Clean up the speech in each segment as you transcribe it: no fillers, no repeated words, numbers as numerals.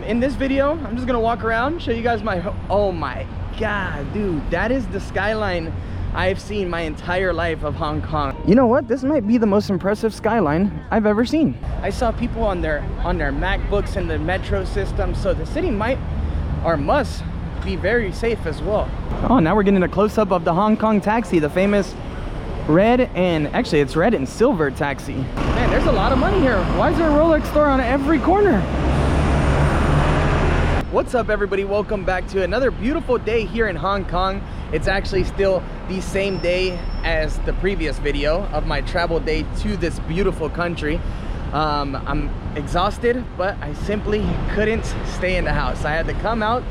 In this video, I'm just gonna walk around, show you guys oh my god, dude, that is the skyline I've seen my entire life of Hong Kong. You know what? This might be the most impressive skyline I've ever seen. I saw people on their MacBooks in the metro system, so the city might or must be very safe as well. Oh, now we're getting a close-up of the Hong Kong taxi, the famous red, and actually it's red and silver taxi. Man, there's a lot of money here. Why is there a Rolex store on every corner? What's up, everybody? Welcome back to another beautiful day here in Hong Kong. It's actually still the same day as the previous video of my travel day to this beautiful country. I'm exhausted, but I simply couldn't stay in the house. I had to come out,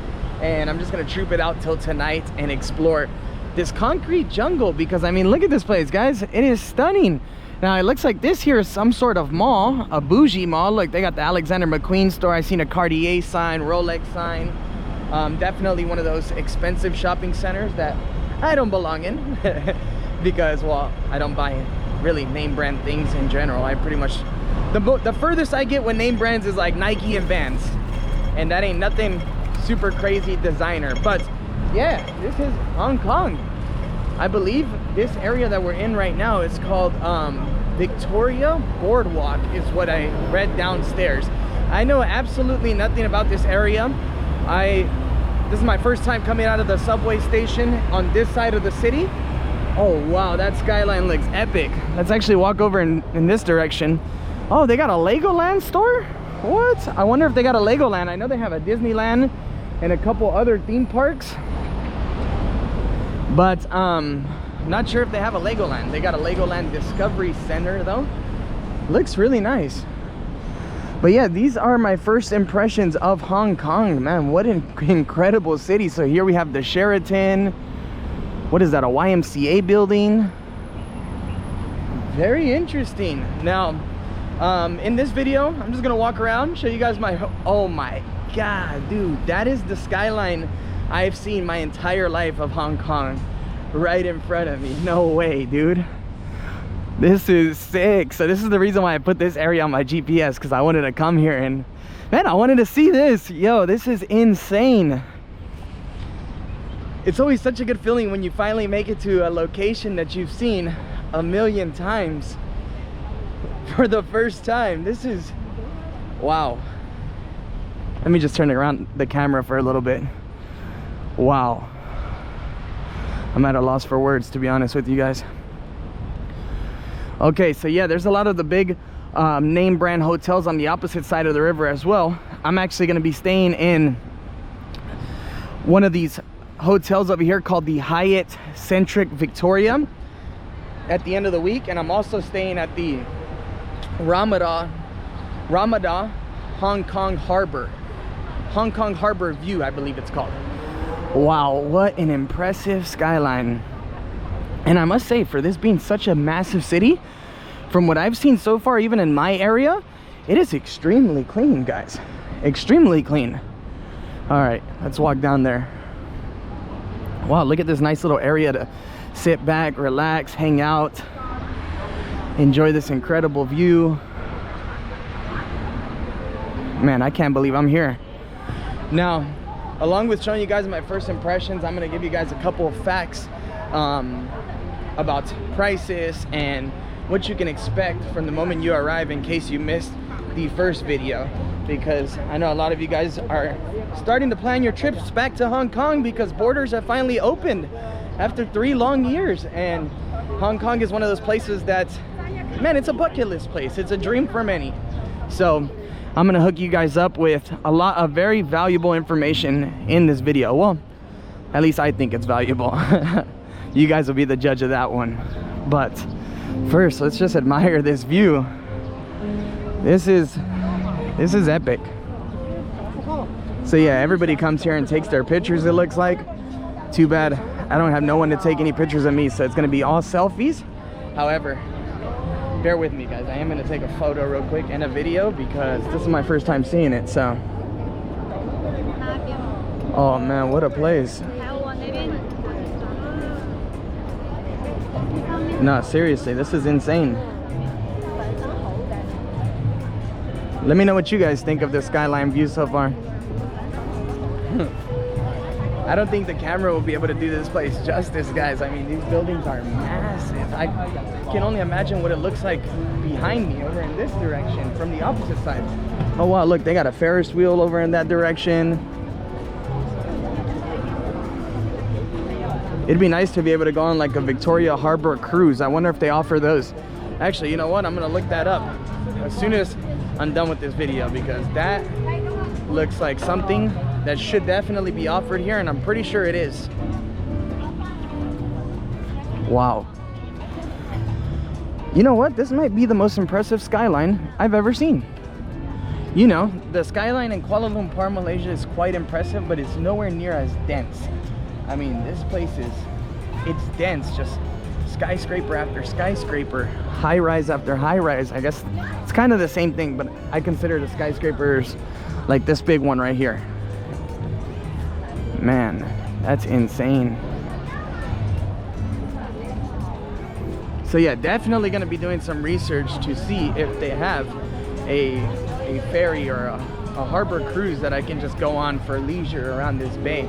and I'm just gonna troop it out till tonight and explore this concrete jungle, because I mean, look at this place, guys. It is stunning. Now it looks like this here is some sort of mall, a bougie mall. Look, they got the Alexander McQueen store. I seen a Cartier sign, Rolex sign. Definitely one of those expensive shopping centers that I don't belong in because, well, I don't buy really name brand things in general. I pretty much, the furthest I get with name brands is like Nike and Vans, and that ain't nothing super crazy designer. But yeah, this is Hong Kong. I believe this area that we're in right now is called Victoria Boardwalk, is what I read downstairs. I know absolutely nothing about this area. This is my first time coming out of the subway station on this side of the city. Oh wow, that skyline looks epic. Let's actually walk over in this direction. Oh, they got a Legoland store? What? I wonder if they got a Legoland. I know they have a Disneyland and a couple other theme parks, but not sure if they have a Legoland. They got a Legoland Discovery Center though. Looks really nice. But yeah, these are my first impressions of Hong Kong. Man, what an incredible city. So here we have the Sheraton. What is that, a YMCA building? Very interesting. Now in this video, I'm just gonna walk around, show you guys oh my god, dude, that is the skyline I've seen my entire life of Hong Kong right in front of me. No way, dude. This is sick. So this is the reason why I put this area on my GPS, because I wanted to come here and, man, I wanted to see this. Yo, this is insane. It's always such a good feeling when you finally make it to a location that you've seen a million times for the first time. This is, wow. Let me just turn around the camera for a little bit. Wow, I'm at a loss for words, to be honest with you guys. Okay, so yeah, there's a lot of the big name brand hotels on the opposite side of the river as well. I'm actually going to be staying in one of these hotels over here called the Hyatt Centric Victoria at the end of the week, and I'm also staying at the Ramada Hong Kong Harbor View, I believe it's called. Wow, what an impressive skyline. And I must say, for this being such a massive city, from what I've seen so far, even in my area, it is extremely clean, guys. Extremely clean. All right, let's walk down there. Wow, look at this nice little area to sit back, relax, hang out, enjoy this incredible view. Man, I can't believe I'm here. Now, along with showing you guys my first impressions, I'm gonna give you guys a couple of facts about prices and what you can expect from the moment you arrive, in case you missed the first video, because I know a lot of you guys are starting to plan your trips back to Hong Kong because borders have finally opened after 3 long years, and Hong Kong is one of those places that, man, it's a bucket list place. It's a dream for many. So I'm gonna hook you guys up with a lot of very valuable information in this video. Well, at least I think it's valuable. You guys will be the judge of that one. But first, let's just admire this view. This is epic. So yeah, everybody comes here and takes their pictures, it looks like. Too bad I don't have no one to take any pictures of me, so it's gonna be all selfies. However, bear with me, guys. I am gonna take a photo real quick and a video because this is my first time seeing it. So, oh man, what a place. No, seriously, this is insane. Let me know what you guys think of the skyline view so far. I don't think the camera will be able to do this place justice, guys. I mean, these buildings are massive. I can only imagine what it looks like behind me over in this direction from the opposite side. Oh wow, look, they got a Ferris wheel over in that direction. It'd be nice to be able to go on like a Victoria Harbor cruise. I wonder if they offer those. Actually, you know what? I'm gonna look that up as soon as I'm done with this video, because that looks like something that should definitely be offered here, and I'm pretty sure it is. Wow. You know what? This might be the most impressive skyline I've ever seen. You know, the skyline in Kuala Lumpur, Malaysia is quite impressive, but it's nowhere near as dense. I mean, this place it's dense, just skyscraper after skyscraper, high rise after high rise. I guess it's kind of the same thing, but I consider the skyscrapers like this big one right here. Man, that's insane. So yeah, definitely gonna be doing some research to see if they have a ferry or a harbor cruise that I can just go on for leisure around this bay.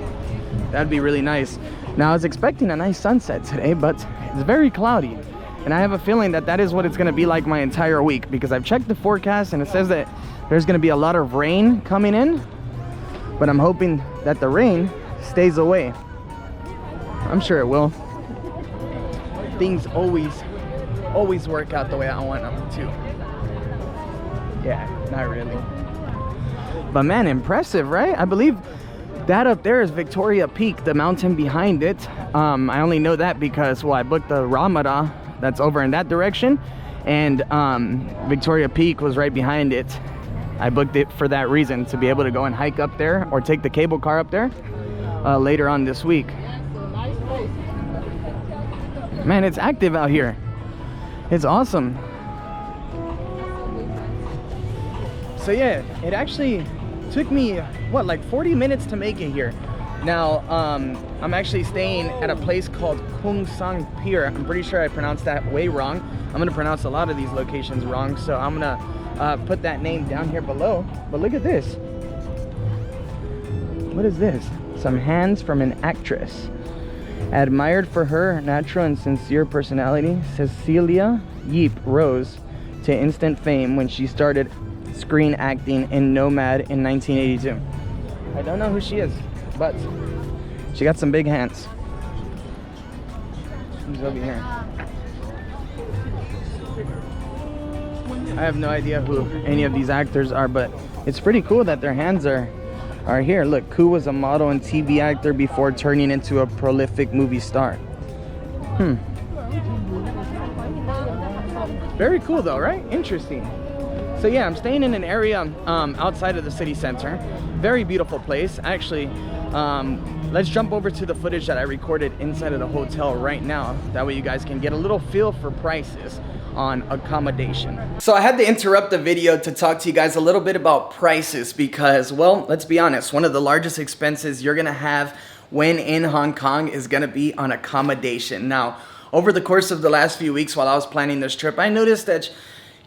That'd be really nice. Now, I was expecting a nice sunset today, but it's very cloudy. And I have a feeling that that is what it's gonna be like my entire week, because I've checked the forecast and it says that there's gonna be a lot of rain coming in, but I'm hoping that the rain stays away. I'm sure it will. Things always work out the way I want them to. Yeah, not really. But man, impressive, right? I believe that up there is Victoria Peak, the mountain behind it. I only know that because, well, I booked the Ramada that's over in that direction, and Victoria Peak was right behind it. I booked it for that reason, to be able to go and hike up there or take the cable car up there later on this week. Man, it's active out here. It's awesome. So yeah, it actually took me, what, like 40 minutes to make it here. Now, I'm actually staying at a place called Kung Sang Pier. I'm pretty sure I pronounced that way wrong. I'm gonna pronounce a lot of these locations wrong, so I'm gonna put that name down here below. But look at this. What is this? Some hands from an actress. Admired for her natural and sincere personality, Cecilia Yeep rose to instant fame when she started screen acting in Nomad in 1982. I don't know who she is, but she got some big hands. Who's over here? I have no idea who any of these actors are, but it's pretty cool that their hands are here. Look, Koo was a model and TV actor before turning into a prolific movie star. Very cool though, right? Interesting. So yeah, I'm staying in an area outside of the city center. Very beautiful place. Actually, let's jump over to the footage that I recorded inside of the hotel right now. That way you guys can get a little feel for prices on accommodation. So I had to interrupt the video to talk to you guys a little bit about prices because, well, let's be honest, one of the largest expenses you're gonna have when in Hong Kong is gonna be on accommodation. Now, over the course of the last few weeks while I was planning this trip, I noticed that,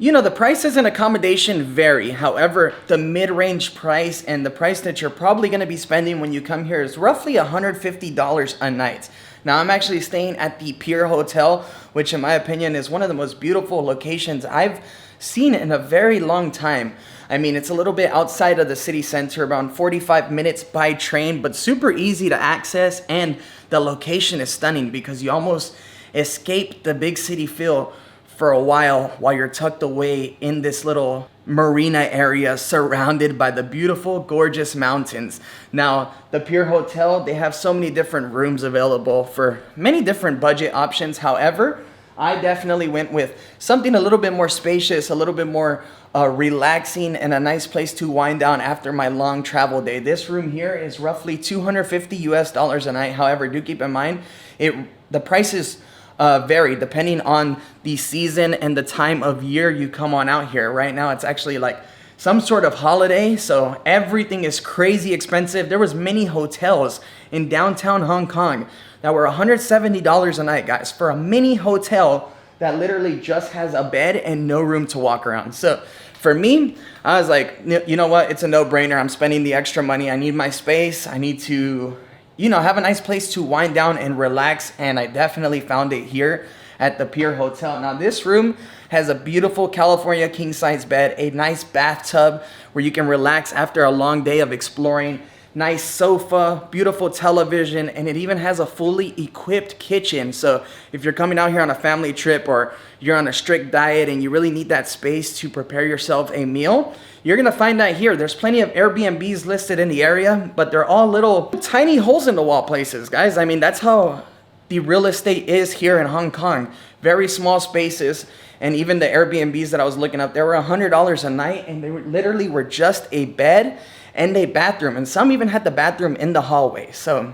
you know, the prices in accommodation vary. However, the mid-range price and the price that you're probably gonna be spending when you come here is roughly $150 a night. Now, I'm actually staying at the Pier Hotel, which in my opinion is one of the most beautiful locations I've seen in a very long time. I mean, it's a little bit outside of the city center, around 45 minutes by train, but super easy to access, and the location is stunning because you almost escape the big city feel for a while you're tucked away in this little marina area surrounded by the beautiful, gorgeous mountains. Now, the Pier Hotel, they have so many different rooms available for many different budget options. However, I definitely went with something a little bit more spacious, a little bit more relaxing, and a nice place to wind down after my long travel day. This room here is roughly $250 US a night. However, do keep in mind, the prices vary depending on the season and the time of year you come on out here. Right now, it's actually like some sort of holiday, so everything is crazy expensive. There was many hotels in downtown Hong Kong that were $170 a night, guys, for a mini hotel that literally just has a bed and no room to walk around. So for me, I was like, you know what? It's a no-brainer. I'm spending the extra money. I need my space. I need to, you know, have a nice place to wind down and relax. And I definitely found it here at the Pier Hotel. Now, this room has a beautiful California king-size bed, a nice bathtub where you can relax after a long day of exploring, nice sofa, beautiful television, and it even has a fully equipped kitchen. So if you're coming out here on a family trip or you're on a strict diet and you really need that space to prepare yourself a meal, you're gonna find that here. There's plenty of Airbnbs listed in the area, but they're all little tiny holes in the wall places, guys. I mean, that's how the real estate is here in Hong Kong. Very small spaces. And even the Airbnbs that I was looking up, they were $100 a night, and they literally were just a bed and a bathroom, and some even had the bathroom in the hallway. So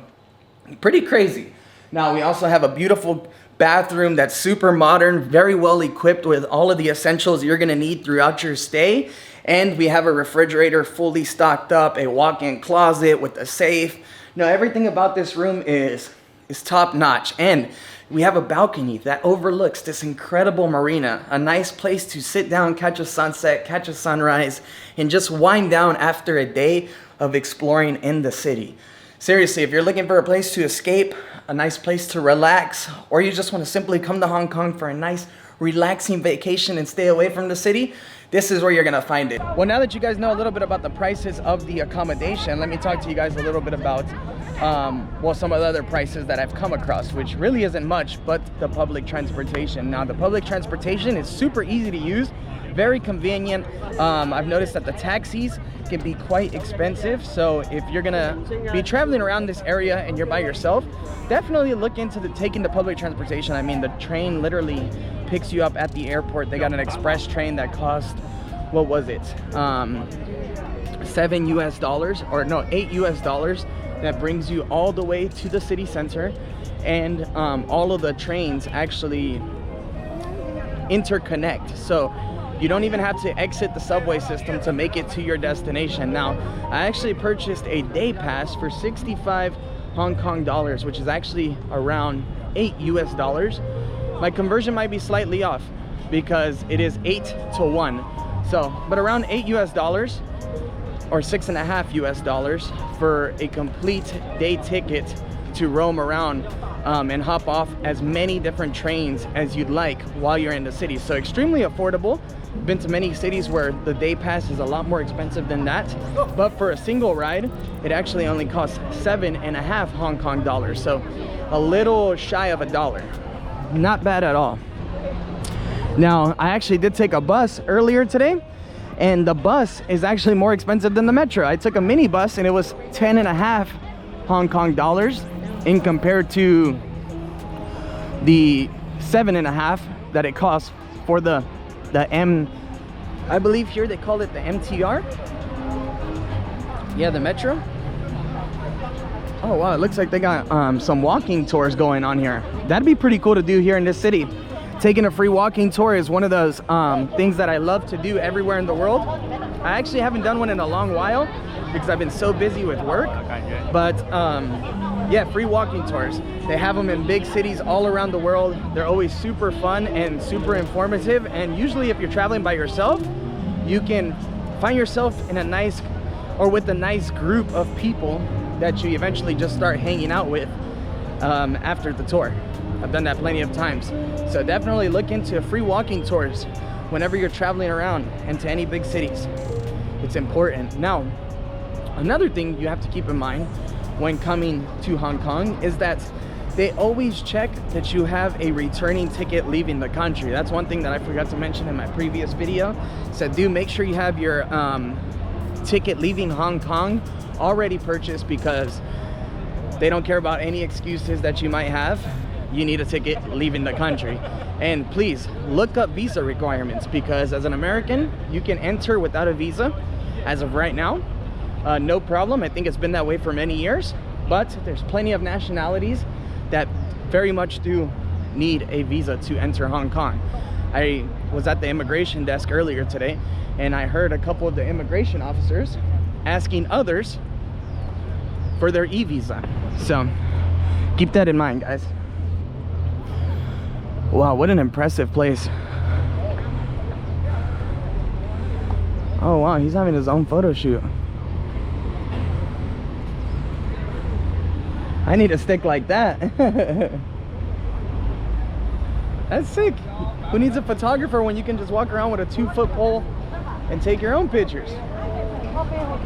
pretty crazy. Now we also have a beautiful bathroom that's super modern, very well equipped with all of the essentials you're gonna need throughout your stay. And we have a refrigerator fully stocked up, a walk-in closet with a safe. Now everything about this room is top notch. And we have a balcony that overlooks this incredible marina, a nice place to sit down, catch a sunset, catch a sunrise, and just wind down after a day of exploring in the city. Seriously, if you're looking for a place to escape, a nice place to relax, or you just want to simply come to Hong Kong for a nice, relaxing vacation and stay away from the city, this is where you're gonna find it. Well, now that you guys know a little bit about the prices of the accommodation, let me talk to you guys a little bit about well, some of the other prices that I've come across, which really isn't much, but the public transportation. Now, the public transportation is super easy to use, very convenient. I've noticed that the taxis can be quite expensive, so if you're gonna be traveling around this area and you're by yourself, definitely look into taking the public transportation. I mean, the train literally picks you up at the airport. They got an express train that cost, what was it, $7 US, or no, $8 US, that brings you all the way to the city center. And all of the trains actually interconnect, so you don't even have to exit the subway system to make it to your destination. Now, I actually purchased a day pass for 65 Hong Kong dollars, which is actually around $8 US. My conversion might be slightly off because it is 8 to 1. So, but around $8 US or $6.5 US for a complete day ticket to roam around and hop off as many different trains as you'd like while you're in the city. So extremely affordable. Been to many cities where the day pass is a lot more expensive than that, but for a single ride it actually only costs 7.5 Hong Kong dollars, so a little shy of $1. Not bad at all. Now, I actually did take a bus earlier today, and the bus is actually more expensive than the metro. I took a mini bus and it was 10.5 Hong Kong dollars in compared to the 7.5 that it costs for the I believe here they call it the MTR. Yeah, the metro. Oh wow, it looks like they got some walking tours going on here. That'd be pretty cool to do here in this city. Taking a free walking tour is one of those things that I love to do everywhere in the world. I actually haven't done one in a long while because I've been so busy with work, but yeah, free walking tours. They have them in big cities all around the world. They're always super fun and super informative, and usually if you're traveling by yourself, you can find yourself in a nice, or with a nice group of people that you eventually just start hanging out with after the tour. I've done that plenty of times. So definitely look into free walking tours whenever you're traveling around and to any big cities. It's important. Now, another thing you have to keep in mind when coming to Hong Kong is that they always check that you have a returning ticket leaving the country. That's one thing that I forgot to mention in my previous video. So do make sure you have your ticket leaving Hong Kong already purchased, because they don't care about any excuses that you might have. You need a ticket leaving the country. And please look up visa requirements, because as an American, you can enter without a visa as of right now. No problem. I think it's been that way for many years, but there's plenty of nationalities that very much do need a visa to enter Hong Kong. I was at the immigration desk earlier today, and I heard a couple of the immigration officers asking others for their e-visa. So keep that in mind, guys. Wow, what an impressive place. Oh wow, he's having his own photo shoot. I need a stick like that. That's sick. Who needs a photographer when you can just walk around with a 2-foot pole and take your own pictures?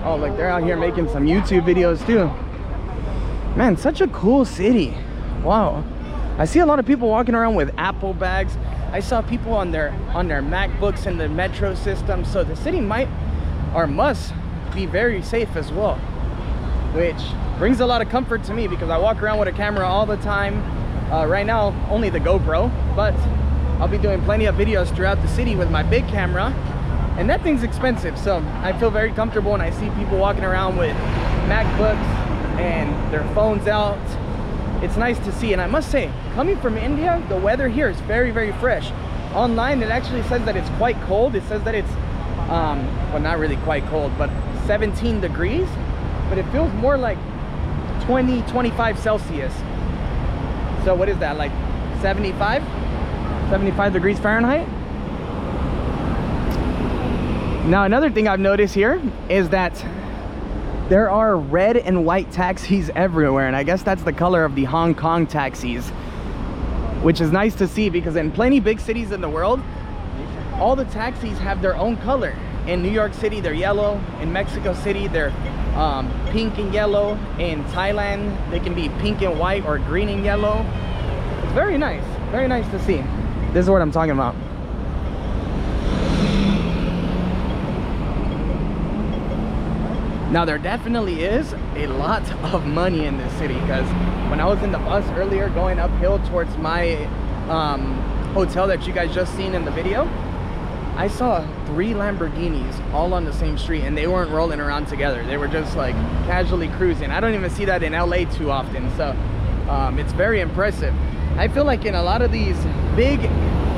Oh, look, they're out here making some YouTube videos too. Man, such a cool city. Wow. I see a lot of people walking around with Apple bags. I saw people on their MacBooks in the metro system. So the city might or must be very safe as well, which brings a lot of comfort to me because I walk around with a camera all the time. Right now, only the GoPro, but I'll be doing plenty of videos throughout the city with my big camera, and that thing's expensive. So I feel very comfortable when I see people walking around with MacBooks and their phones out. It's nice to see. And I must say, coming from India, the weather here is very, very fresh. Online, it actually says that it's quite cold. It says that it's, well, not really quite cold, but 17 degrees, but it feels more like 20, 25 Celsius. So what is that, like 75 degrees Fahrenheit? Now, another thing I've noticed here is that there are red and white taxis everywhere, and I guess that's the color of the Hong Kong taxis, which is nice to see because in plenty big cities in the world, all the taxis have their own color. In New York City, they're yellow. In Mexico City, they're pink and yellow. In Thailand, they can be pink and white or green and yellow. It's very nice to see. This is what I'm talking about. Now, there definitely is a lot of money in this city, because when I was in the bus earlier going uphill towards my hotel that you guys just seen in the video, I saw 3 Lamborghinis all on the same street, and they weren't rolling around together. They were just like casually cruising. I don't even see that in LA too often, so it's very impressive. I feel like in a lot of these big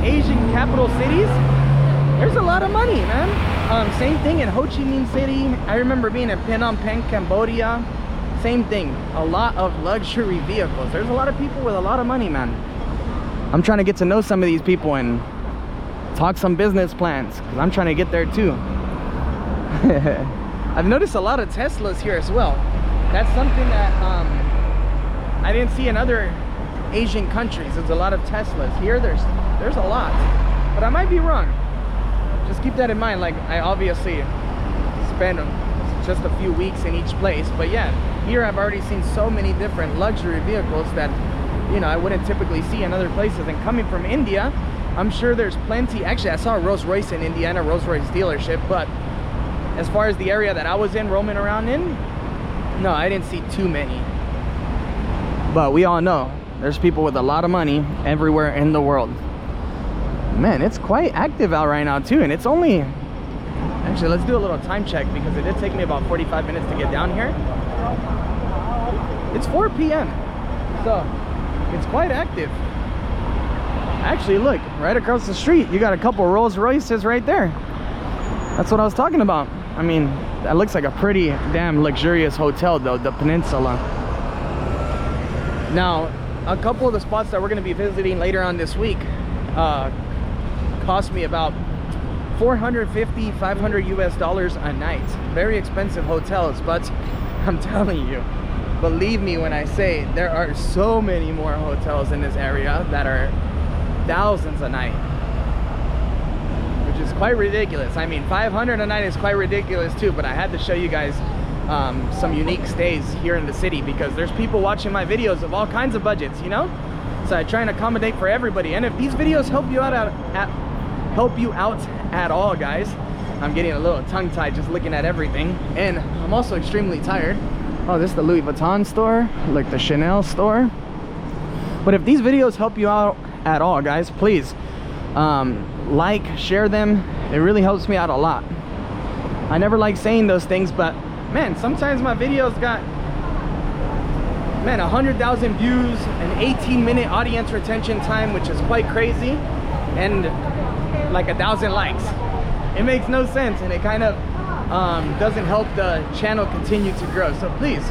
Asian capital cities, there's a lot of money, man. Same thing in Ho Chi Minh City. I remember being in Phnom Penh, Cambodia. Same thing, a lot of luxury vehicles. There's a lot of people with a lot of money, man. I'm trying to get to know some of these people and talk some business plans, because I'm trying to get there too. I've noticed a lot of Teslas here as well. That's something that I didn't see in other Asian countries. There's a lot of Teslas. Here there's a lot, but I might be wrong. Just keep that in mind. Like, I obviously spend just a few weeks in each place, but yeah, here I've already seen so many different luxury vehicles that, you know, I wouldn't typically see in other places. And coming from India, I'm sure there's plenty. Actually, I saw a Rolls Royce in Indiana, Rolls Royce dealership, but as far as the area that I was in, roaming around in, no, I didn't see too many. But we all know there's people with a lot of money everywhere in the world. Man, it's quite active out right now too, and it's only, actually, let's do a little time check because it did take me about 45 minutes to get down here. It's 4 p.m. so it's quite active. Actually, look, right across the street, you got a couple Rolls Royces right there. That's what I was talking about. I mean, that looks like a pretty damn luxurious hotel though, the Peninsula. Now, a couple of the spots that we're going to be visiting later on this week cost me about $450, $500 US a night. Very expensive hotels, but I'm telling you, believe me when I say there are so many more hotels in this area that are thousands a night, which is quite ridiculous. I mean, 500 a night is quite ridiculous too, but I had to show you guys some unique stays here in the city because there's people watching my videos of all kinds of budgets, you know? So I try and accommodate for everybody. And if these videos help you out at all, guys, I'm getting a little tongue-tied just looking at everything, and I'm also extremely tired. Oh, this is the Louis Vuitton store, like the Chanel store. But if these videos help you out at all, guys, please like, share them. It really helps me out a lot. I never like saying those things, but man, sometimes my videos got, man, 100,000 views, an 18-minute audience retention time, which is quite crazy, and like 1,000 likes. It makes no sense, and it kind of doesn't help the channel continue to grow. So please,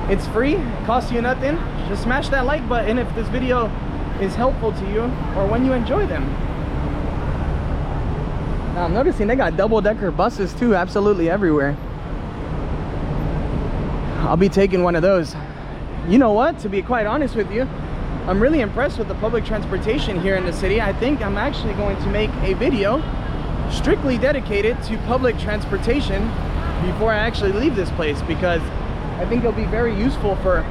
it's free, it costs you nothing. Just smash that like button if this video is helpful to you or when you enjoy them. Now I'm noticing they got double-decker buses too, absolutely everywhere. I'll be taking one of those. You know what, to be quite honest with you, I'm really impressed with the public transportation here in the city. I think I'm actually going to make a video strictly dedicated to public transportation before I actually leave this place, because I think it'll be very useful for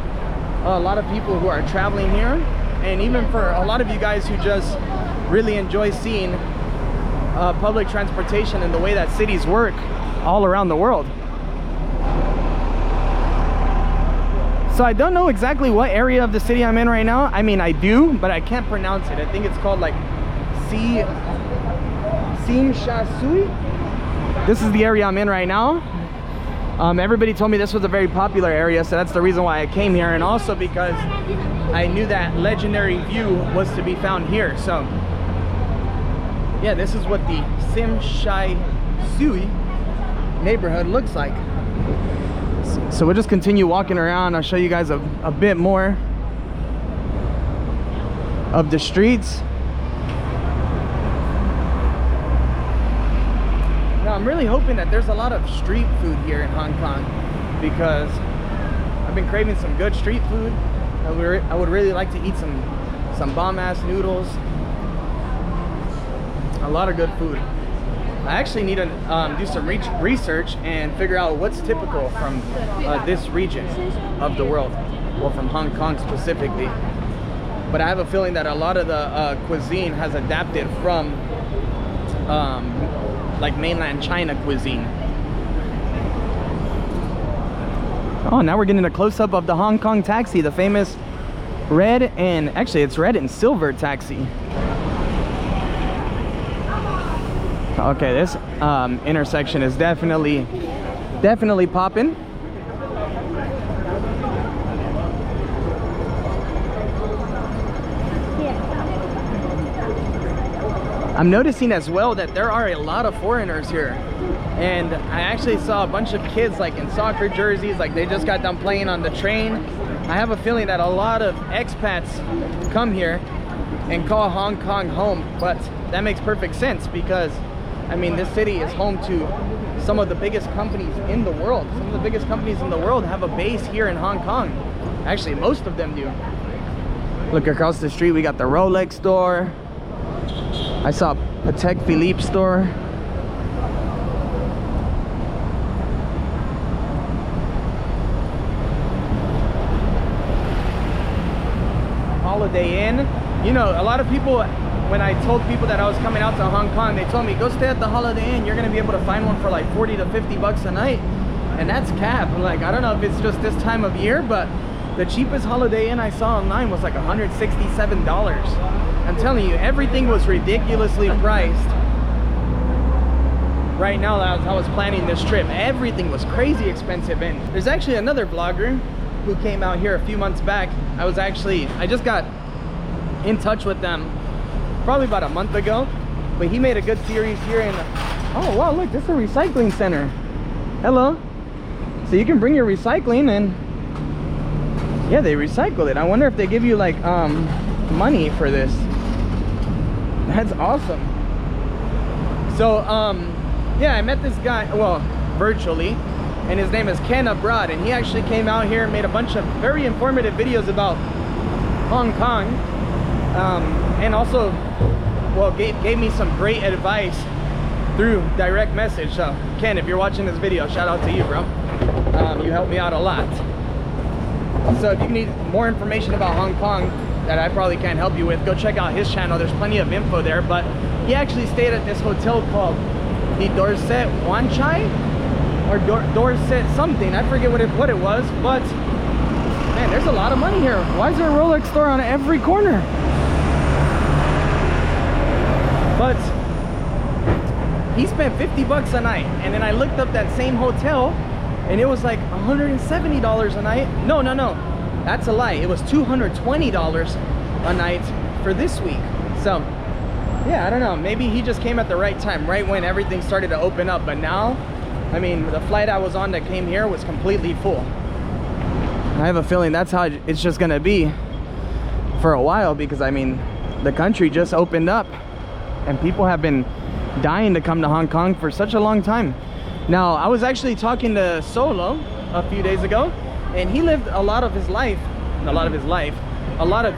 a lot of people who are traveling here, and even for a lot of you guys who just really enjoy seeing public transportation and the way that cities work all around the world. So I don't know exactly what area of the city I'm in right now. I mean, I do, but I can't pronounce it. I think it's called like Tsim Sha Tsui. This is the area I'm in right now. Everybody told me this was a very popular area, so that's the reason why I came here, and also because I knew that legendary view was to be found here. So yeah, this is what the Tsim Sha Tsui neighborhood looks like. So we'll just continue walking around. I'll show you guys a bit more of the streets. Now I'm really hoping that there's a lot of street food here in Hong Kong, because I've been craving some good street food. I would really like to eat some bomb-ass noodles. A lot of good food. I actually need to do some research and figure out what's typical from this region of the world, or from Hong Kong specifically. But I have a feeling that a lot of the cuisine has adapted from like mainland China cuisine. Oh, now we're getting a close-up of the Hong Kong taxi, the famous red, and actually it's red and silver taxi. Okay, this intersection is definitely popping. I'm noticing as well that there are a lot of foreigners here, and I actually saw a bunch of kids like in soccer jerseys, like they just got done playing on the train. I have a feeling that a lot of expats come here and call Hong Kong home, but that makes perfect sense, because I mean, this city is home to some of the biggest companies in the world. Some of the biggest companies in the world have a base here in Hong Kong. Actually, most of them do. Look across the street, we got the Rolex store. I saw Patek Philippe store. Holiday Inn. You know, a lot of people, when I told people that I was coming out to Hong Kong, they told me, go stay at the Holiday Inn. You're gonna be able to find one for like 40 to 50 bucks a night. And that's cap. I'm like, I don't know if it's just this time of year, but the cheapest Holiday Inn I saw online was like $167. I'm telling you, everything was ridiculously priced. Right now, as I was planning this trip, everything was crazy expensive. And there's actually another vlogger who came out here a few months back. I just got in touch with them probably about a month ago, but he made a good series here in oh wow, look, this is a recycling center. Hello. So you can bring your recycling, and yeah, they recycle it. I wonder if they give you like money for this. That's awesome. So yeah, I met this guy, well, virtually, and his name is Ken Abroad, and he actually came out here and made a bunch of very informative videos about Hong Kong, and also, well, gave me some great advice through direct message. So Ken, if you're watching this video, shout out to you, bro. You helped me out a lot. So if you need more information about Hong Kong that I probably can't help you with, go check out his channel. There's plenty of info there. But he actually stayed at this hotel called the Dorset Wan Chai, or Dorset something. I forget what it was, but man, there's a lot of money here. Why is there a Rolex store on every corner? But he spent 50 bucks a night, and then I looked up that same hotel, and it was like $170 a night. No, that's a lie. It was $220 a night for this week. So yeah, I don't know, maybe he just came at the right time, right when everything started to open up. But now, I mean, the flight I was on that came here was completely full. I have a feeling that's how it's just gonna be for a while, because I mean, the country just opened up and people have been dying to come to Hong Kong for such a long time. Now, I was actually talking to Solo a few days ago, and he lived a lot of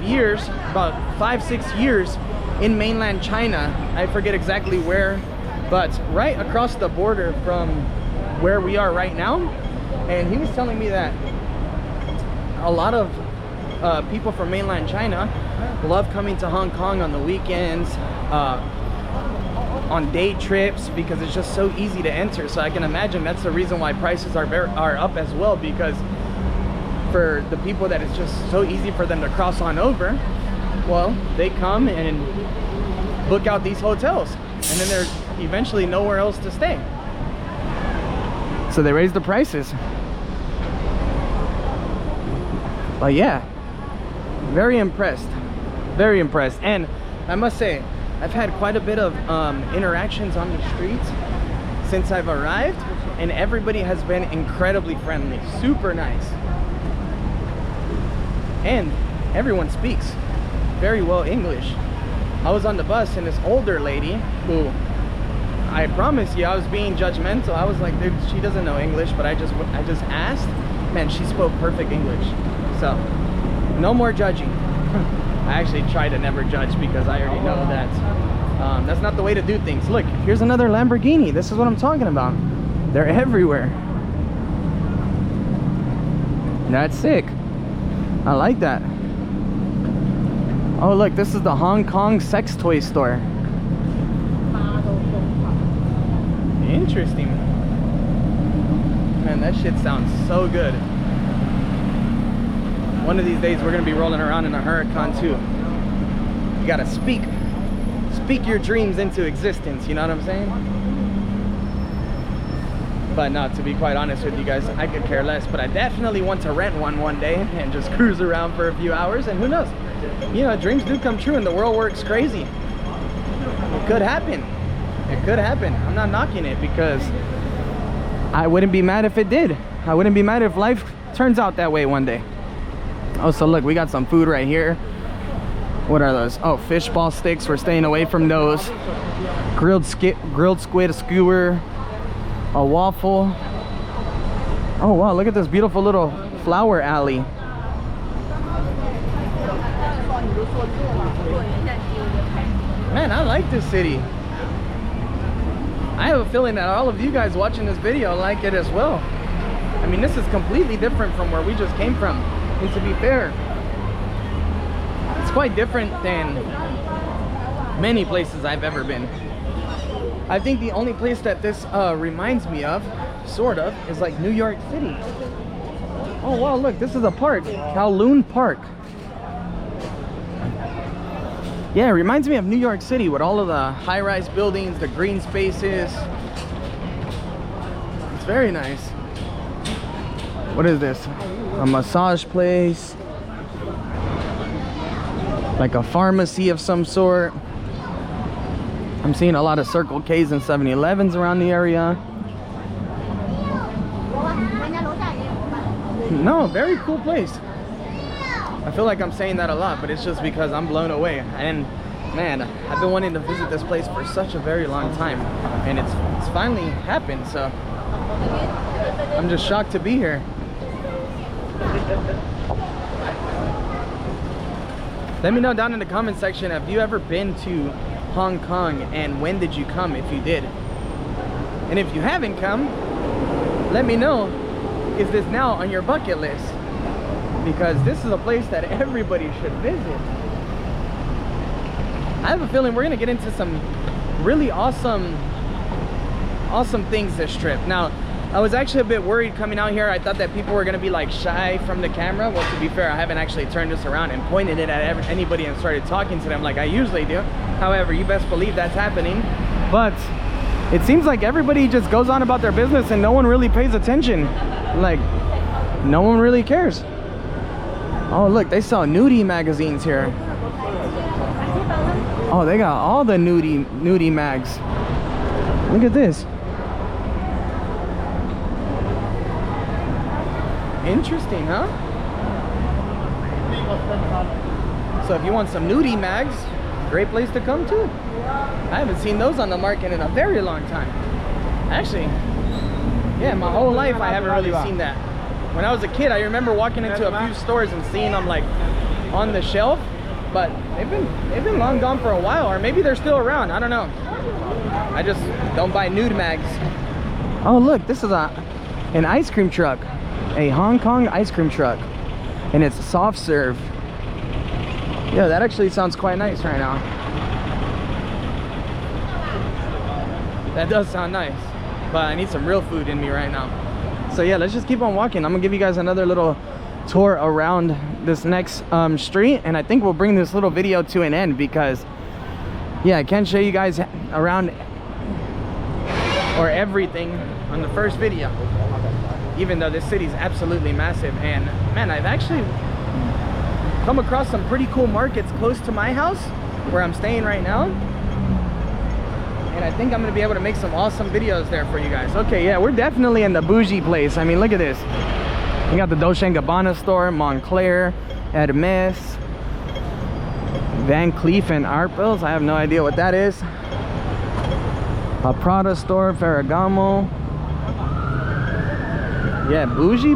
years, about 5-6 years in mainland China. I forget exactly where, but right across the border from where we are right now. And he was telling me that a lot of people from mainland China love coming to Hong Kong on the weekends, on day trips, because it's just so easy to enter. So I can imagine that's the reason why prices are up as well, because for the people that it's just so easy for them to cross on over, well, they come and book out these hotels, and then there's eventually nowhere else to stay. So they raise the prices. But yeah, very impressed, very impressed. And I must say, I've had quite a bit of interactions on the streets since I've arrived, and everybody has been incredibly friendly, super nice. And everyone speaks very well English. I was on the bus, and this older lady who, I promise you, I was being judgmental. I was like, dude, she doesn't know English, but I just asked. Man, she spoke perfect English. So no more judging. I actually try to never judge, because I already know that that's not the way to do things. Look, here's another Lamborghini. This is what I'm talking about. They're everywhere. That's sick. I like that. Oh look, this is the Hong Kong sex toy store. Interesting. Man, that shit sounds so good. One of these days we're gonna be rolling around in a Huracan too. You gotta speak your dreams into existence, you know what I'm saying? But no, to be quite honest with you guys, I could care less, but I definitely want to rent one day and just cruise around for a few hours, and who knows, you know, dreams do come true and the world works crazy. It could happen. It could happen. I'm not knocking it, because I wouldn't be mad if it did. I wouldn't be mad if life turns out that way one day. Oh, so look, we got some food right here. What are those? Oh, fish ball sticks. We're staying away from those. Grilled squid skewer. A waffle. Oh wow, look at this beautiful little flower alley. Man, I like this city. I have a feeling that all of you guys watching this video like it as well. I mean, this is completely different from where we just came from. And to be fair, it's quite different than many places I've ever been. I think the only place that this reminds me of, sort of, is like New York City. Oh wow, look, this is a park, Kowloon Park. Yeah, it reminds me of New York City with all of the high-rise buildings, the green spaces. It's very nice. What is this? A massage place, like a pharmacy of some sort. I'm seeing a lot of Circle K's and 7-Elevens around the area. No, very cool place. I feel like I'm saying that a lot, but it's just because I'm blown away. And man, I've been wanting to visit this place for such a very long time, and it's finally happened. So I'm just shocked to be here. Let me know down in the comment section, have you ever been to Hong Kong, and when did you come if you did? And if you haven't come, let me know, is this now on your bucket list? Because this is a place that everybody should visit. I have a feeling we're gonna get into some really awesome things this trip. Now, I was actually a bit worried coming out here. I thought that people were gonna be like shy from the camera. Well, to be fair, I haven't actually turned this around and pointed it at anybody and started talking to them like I usually do. However, you best believe that's happening. But it seems like everybody just goes on about their business and no one really pays attention. Like, no one really cares. Oh look, they sell nudie magazines here. Oh, they got all the nudie mags. Look at this. Interesting, huh? So if you want some nudie mags, Great place to come to. I haven't seen those on the market in a very long time. Actually, yeah, my whole life I haven't really seen that. When I was a kid, I remember walking into a few stores and seeing them like on the shelf, but they've been long gone for a while, or maybe they're still around. I don't know. I just don't buy nude mags. Oh look, this is an ice cream truck, a Hong Kong ice cream truck, and it's soft serve. Yeah, that actually sounds quite nice right now. That does sound nice, but I need some real food in me right now. So yeah, let's just keep on walking. I'm gonna give you guys another little tour around this next street, and I think we'll bring this little video to an end because yeah, I can't show you guys around or everything on the first video, even though this city is absolutely massive. And man, I've actually come across some pretty cool markets close to my house where I'm staying right now, and I think I'm gonna be able to make some awesome videos there for you guys. Okay, yeah, we're definitely in the bougie place. I mean, look at this. We got the Dolce & Gabbana store, Montclair, Hermes, Van Cleef and Arpels. I have no idea what that is. A Prada store, Ferragamo. Yeah, bougie.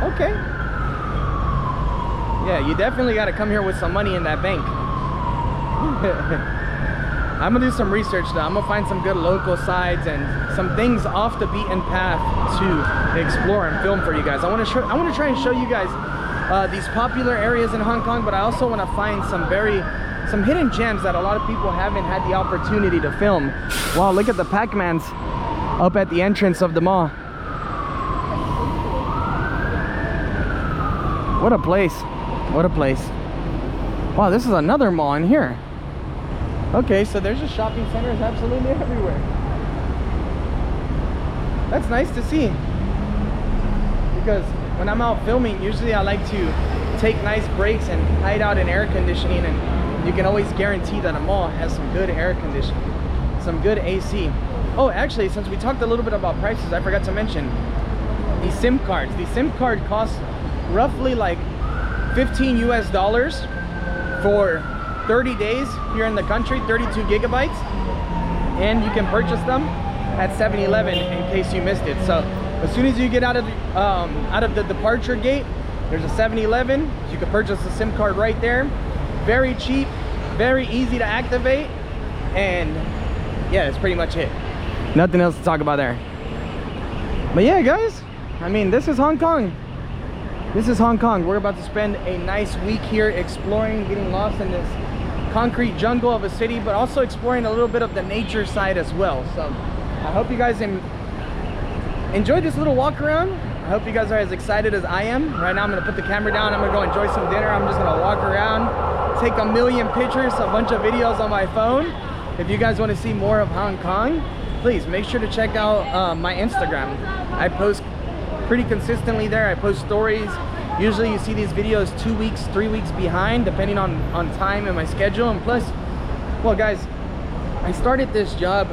Okay. Yeah, you definitely got to come here with some money in that bank. I'm gonna do some research though. I'm gonna find some good local sites and some things off the beaten path to explore and film for you guys. I want to try and show you guys these popular areas in Hong Kong, but I also want to find some hidden gems that a lot of people haven't had the opportunity to film. Wow, look at the Pac-Mans up at the entrance of the mall. What a place. What a place. Wow, this is another mall in here. Okay, so there's just shopping centers absolutely everywhere. That's nice to see, because when I'm out filming, usually I like to take nice breaks and hide out in air conditioning, and you can always guarantee that a mall has some good air conditioning, some good AC. Oh, actually, since we talked a little bit about prices, I forgot to mention these SIM cards. The SIM card costs roughly like $15 US for 30 days here in the country, 32 gigabytes, and you can purchase them at 7-Eleven in case you missed it. So as soon as you get out of the departure gate, there's a 7-Eleven. You can purchase a SIM card right there. Very cheap, very easy to activate, and yeah, that's pretty much it. Nothing else to talk about there. But yeah, guys, I mean, this is Hong Kong. This is Hong Kong. We're about to spend a nice week here exploring, getting lost in this concrete jungle of a city, but also exploring a little bit of the nature side as well. So I hope you guys enjoyed this little walk around. I hope you guys are as excited as I am. Right now I'm gonna put the camera down. I'm gonna go enjoy some dinner. I'm just gonna walk around, take a million pictures, a bunch of videos on my phone. If you guys want to see more of Hong Kong, please make sure to check out my Instagram. I post pretty consistently there. I post stories. Usually you see these videos 2 weeks, 3 weeks behind, depending on time and my schedule. And plus, well guys, I started this job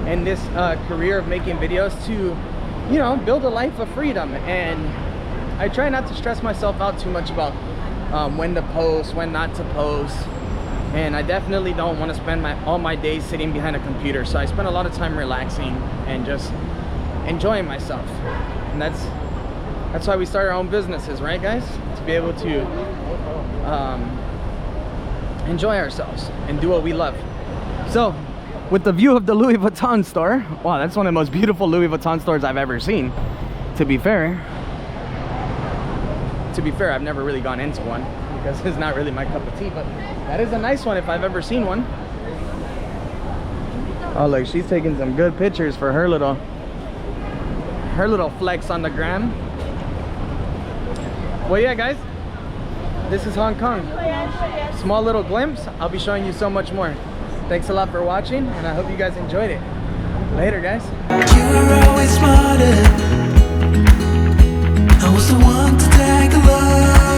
and this career of making videos to, you know, build a life of freedom. And I try not to stress myself out too much about when to post, when not to post. And I definitely don't want to spend all my days sitting behind a computer. So I spend a lot of time relaxing and just enjoying myself. And that's why we start our own businesses, right guys? To be able to enjoy ourselves and do what we love. So with the view of the Louis Vuitton store, wow, that's one of the most beautiful Louis Vuitton stores I've ever seen. To be fair, I've never really gone into one because it's not really my cup of tea, but that is a nice one if I've ever seen one. Oh look, she's taking some good pictures for her little flex on the gram. Well, yeah guys, this is Hong Kong. Small little glimpse. I'll be showing you so much more. Thanks a lot for watching, and I hope you guys enjoyed it. Later guys. You were always smarter. I was the one to tag along.